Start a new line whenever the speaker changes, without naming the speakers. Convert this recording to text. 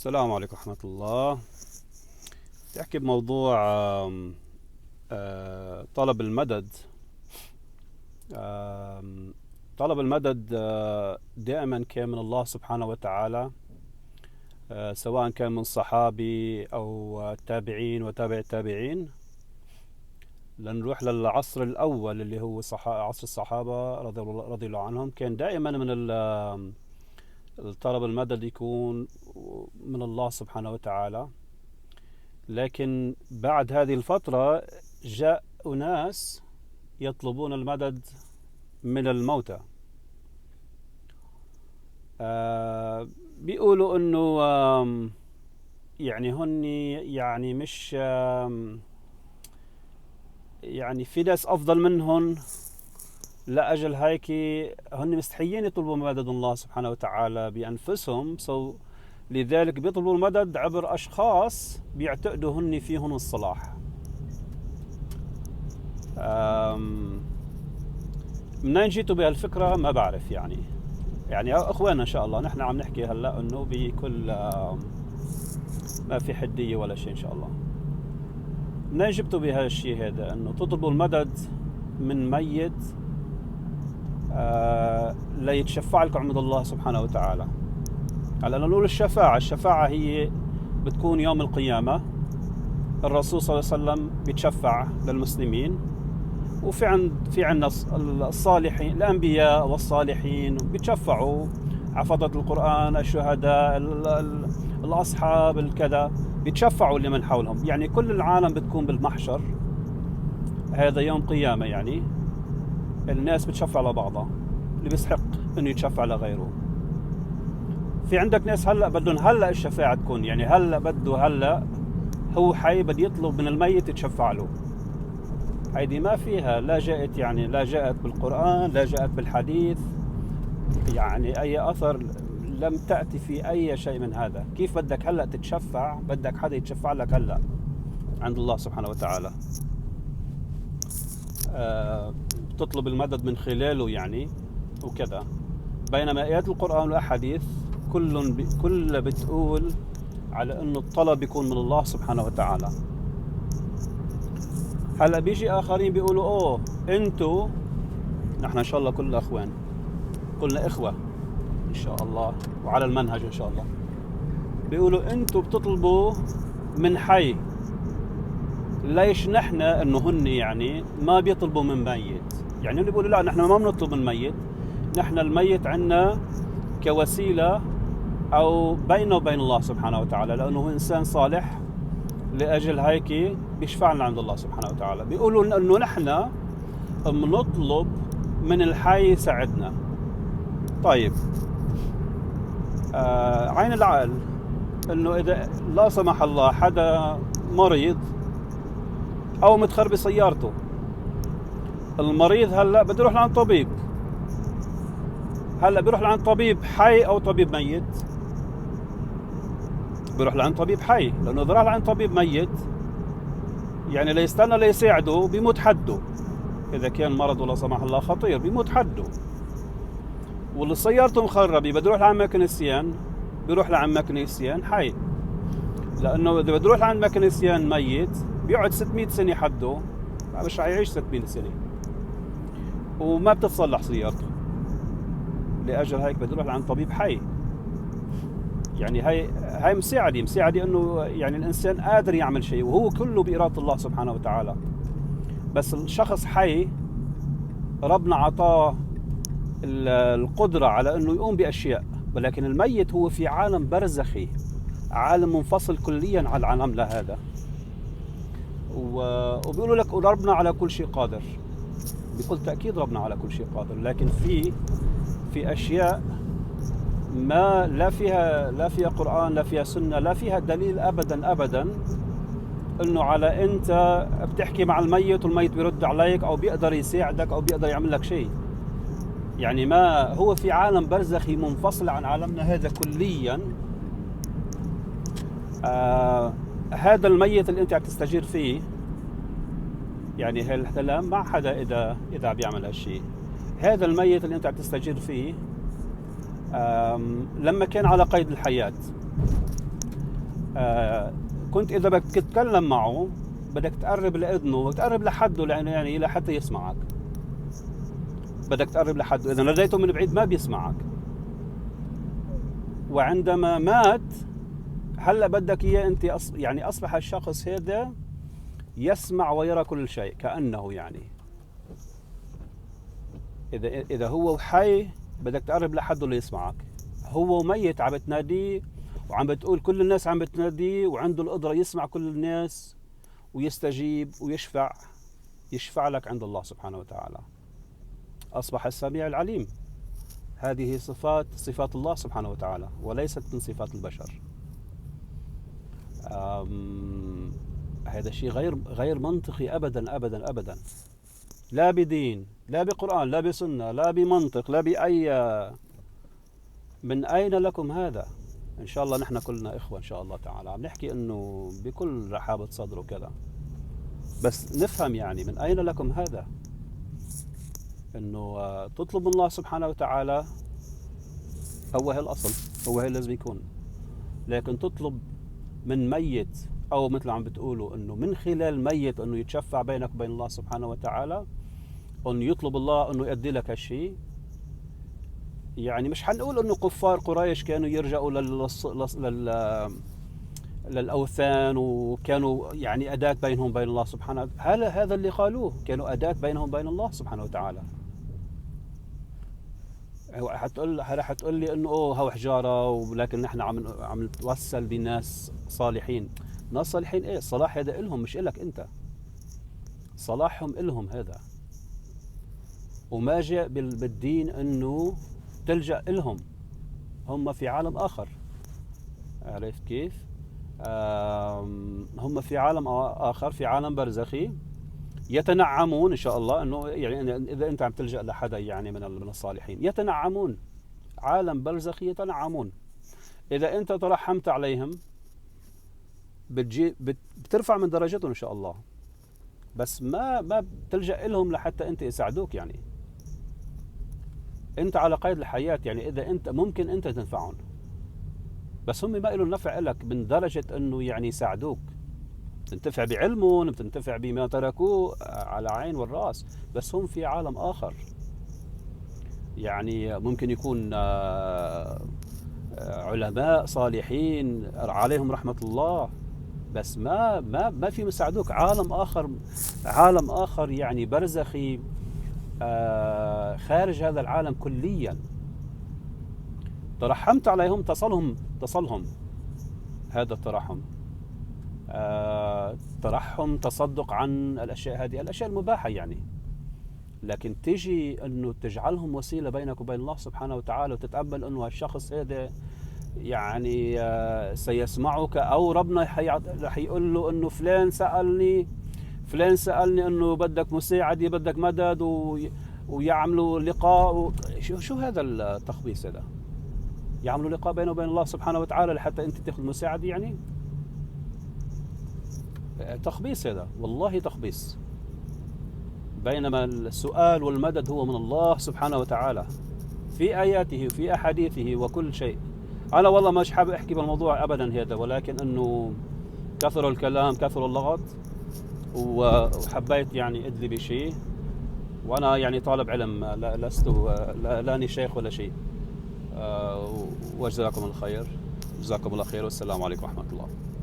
السلام عليكم ورحمة الله. تحكي بموضوع طلب المدد. طلب المدد دائما كان من الله سبحانه وتعالى، سواء كان من صحابي أو التابعين وتابع التابعين. لنروح للعصر الأول اللي هو عصر الصحابة رضي الله عنهم. كان دائما من الطلب المدد يكون من الله سبحانه وتعالى. لكن بعد هذه الفترة جاء أناس يطلبون المدد من الموتى. بيقولوا أنه يعني هن يعني مش يعني في ناس أفضل منهم، لأجل هيك هن مستحيين يطلبوا مدد الله سبحانه وتعالى بأنفسهم، لذلك بيطلبوا المدد عبر أشخاص بيعتقدوا هن فيهم الصلاح. منين جيتوا بهالفكرة ما بعرف. يعني أخوانا إن شاء الله نحن عم نحكي هلأ أنه بكل ما في حدية ولا شيء إن شاء الله. منين جبتوا بهالشيء هذا أنه تطلبوا المدد من ميت ليتشفع لكم عند الله سبحانه وتعالى؟ هلا نقول الشفاعة هي بتكون يوم القيامة. الرسول صلى الله عليه وسلم بيتشفع للمسلمين، وفي عندنا الصالحين، الأنبياء والصالحين بيتشفعوا، حفظة القرآن، الشهداء، الأصحاب، الكذا، بيتشفعوا لمن حولهم. يعني كل العالم بتكون بالمحشر، هذا يوم قيامة. يعني الناس بتشفع لبعضها، اللي بيستحق انه يتشفع لغيره. في عندك ناس هلا بدهم الشفاعة تكون، يعني هلا هو حي بده يطلب من الميت يتشفع له. هيدي ما فيها، لا جاءت بالقرآن، لا جاءت بالحديث، يعني أي أثر لم تأتي في أي شيء من هذا. كيف بدك هلا تتشفع؟ بدك حدا يتشفع لك هلا عند الله سبحانه وتعالى. تطلب المدد من خلاله يعني وكذا. بينما آيات القرآن والأحاديث كل بتقول على أنه الطلب يكون من الله سبحانه وتعالى. هلا بيجي آخرين بيقولوا انتو، نحن إن شاء الله كلنا أخوان، كلنا إخوة إن شاء الله وعلى المنهج إن شاء الله. بيقولوا انتو بتطلبوا من حي، ليش نحن انه هن يعني ما بيطلبوا من ميت؟ يعني اللي بيقولوا لا نحن ما بنطلب من ميت، نحن الميت عنا كوسيلة او بينه وبين الله سبحانه وتعالى، لانه هو انسان صالح، لاجل هيك بيشفع لنا عند الله سبحانه وتعالى. بيقولوا انه نحن بنطلب من الحي يساعدنا. طيب عين العقل انه اذا لا سمح الله حدا مريض او متخرب سيارته، المريض هلا بده يروح لعند طبيب، هلا بيروح لعند طبيب حي او طبيب ميت؟ بيروح لعند طبيب حي، لانه اذا راح لعند طبيب ميت يعني ليستنى ليساعده بيموت حده. اذا كان مرض ولا سمح الله خطير بيموت حده. واللي سيارته مخربه بده يروح لعند ميكانيسيان، بيروح لعند ميكانيسيان حي، لانه اذا بده يروح لعند ميكانيسيان ميت بيقعد 600 سنة حده، مش حيعيش 600 سنة وما بتتصلح سيارته. لأجل هيك بده يروح لعند طبيب حي. يعني هاي مساعدة انه يعني الانسان قادر يعمل شيء، وهو كله بإرادة الله سبحانه وتعالى. بس الشخص حي ربنا عطاه القدرة على انه يقوم باشياء، ولكن الميت هو في عالم برزخي، عالم منفصل كليا عن العالم هذا. وبيقولوا لك ربنا على كل شيء قادر. بكل تأكيد ربنا على كل شيء قادر، لكن في أشياء ما لا فيها قرآن، لا فيها سنة، لا فيها دليل أبدا إنه على أنت بتحكي مع الميت والميت بيرد عليك أو بيقدر يساعدك أو بيقدر يعمل لك شيء. يعني ما هو في عالم برزخي منفصل عن عالمنا هذا كليا. هذا الميت اللي أنت عم تستجير فيه، يعني هالكلام مع حدا إذا بيعمل هالشيء. هذا الميت اللي أنت عم تستجير فيه لما كان على قيد الحياة كنت إذا بدك تتكلم معه بدك تقرب لإذنه وتقرب لحده يعني لحتى يسمعك. بدك تقرب لحده، إذا ناديته من بعيد ما بيسمعك. وعندما مات هلا بدك إياه أنت يعني أصبح الشخص هذا يسمع ويرى كل شيء كأنه يعني. إذا هو حي بدك تقرب لحده ليسمعك. هو ميت عم بتناديه وعم بتقول كل الناس عم بتناديه وعنده القدرة يسمع كل الناس ويستجيب يشفع لك عند الله سبحانه وتعالى. أصبح السميع العليم. هذه صفات الله سبحانه وتعالى وليست من صفات البشر. هذا شيء غير منطقي أبدا أبدا أبدا. لا بدين، لا بقرآن، لا بسنة، لا بمنطق، لا بأي. من أين لكم هذا؟ إن شاء الله نحن كلنا إخوة إن شاء الله تعالى. عم نحكي إنه بكل رحابة صدر وكذا، بس نفهم يعني من أين لكم هذا؟ إنه تطلب من الله سبحانه وتعالى هو الأصل، هو لازم يكون. لكن تطلب من ميت أو مثل عم بتقولوا إنه من خلال ميت إنه يتشفع بينك وبين الله سبحانه وتعالى، إنه يطلب الله إنه يؤدي لك هالشيء. يعني مش حنقول إنه كفار قريش كانوا يرجعوا للأوثان وكانوا يعني أداة بينهم وبين الله سبحانه وتعالى. هذا اللي قالوه، كانوا أداة بينهم وبين الله سبحانه وتعالى. حتقول لي إنه هو حجارة، ولكن نحن عم نتوسل بناس صالحين. ناس صالحين إيه؟ الصلاح هذا إلهم مش إلك أنت، صلاحهم إلهم هذا. وما جاء بالدين إنه تلجأ إلهم، هم في عالم آخر. عرفت كيف؟ هم في عالم آخر، في عالم برزخي يتنعمون إن شاء الله. إنه يعني إذا أنت عم تلجأ لحدا يعني من الصالحين يتنعمون، عالم برزخي يتنعمون. إذا أنت ترحمت عليهم بترفع من درجتهم إن شاء الله، بس ما بتلجأ لهم لحتى أنت يساعدوك. يعني أنت على قيد الحياة، يعني إذا أنت ممكن أنت تنفعهم، بس هم ما لهم نفع لك من درجة أنه يعني يساعدوك. بتنتفع بعلمهم، بتنتفع بما تركوه على عين والرأس، بس هم في عالم آخر. يعني ممكن يكون علماء صالحين عليهم رحمة الله، بس ما في مساعدوك. عالم آخر يعني برزخي، خارج هذا العالم كليا. ترحمت عليهم، تصلهم هذا الترحم. ترحم، تصدق عن الأشياء هذه، الأشياء المباحة يعني. لكن تجي أنه تجعلهم وسيلة بينك وبين الله سبحانه وتعالى، وتتقبل أنه الشخص هذا يعني سيسمعك، أو ربنا رح يقول له أنه فلان سألني أنه بدك مساعدة، بدك مدد، ويعملوا لقاء. شو هذا التخبيص هذا؟ يعملوا لقاء بينه وبين الله سبحانه وتعالى لحتى أنت تأخذ مساعدة يعني؟ تخبيص هذا، والله تخبيص. بينما السؤال والمدد هو من الله سبحانه وتعالى في آياته وفي أحاديثه وكل شيء. أنا والله مش حابب أحكي بالموضوع أبدا هذا، ولكن أنه كثر الكلام كثر اللغط، وحبيت يعني أدلي بشيء. وأنا يعني طالب علم، لست لاني شيخ ولا شيء. وجزاكم الله خير، والسلام عليكم ورحمة الله.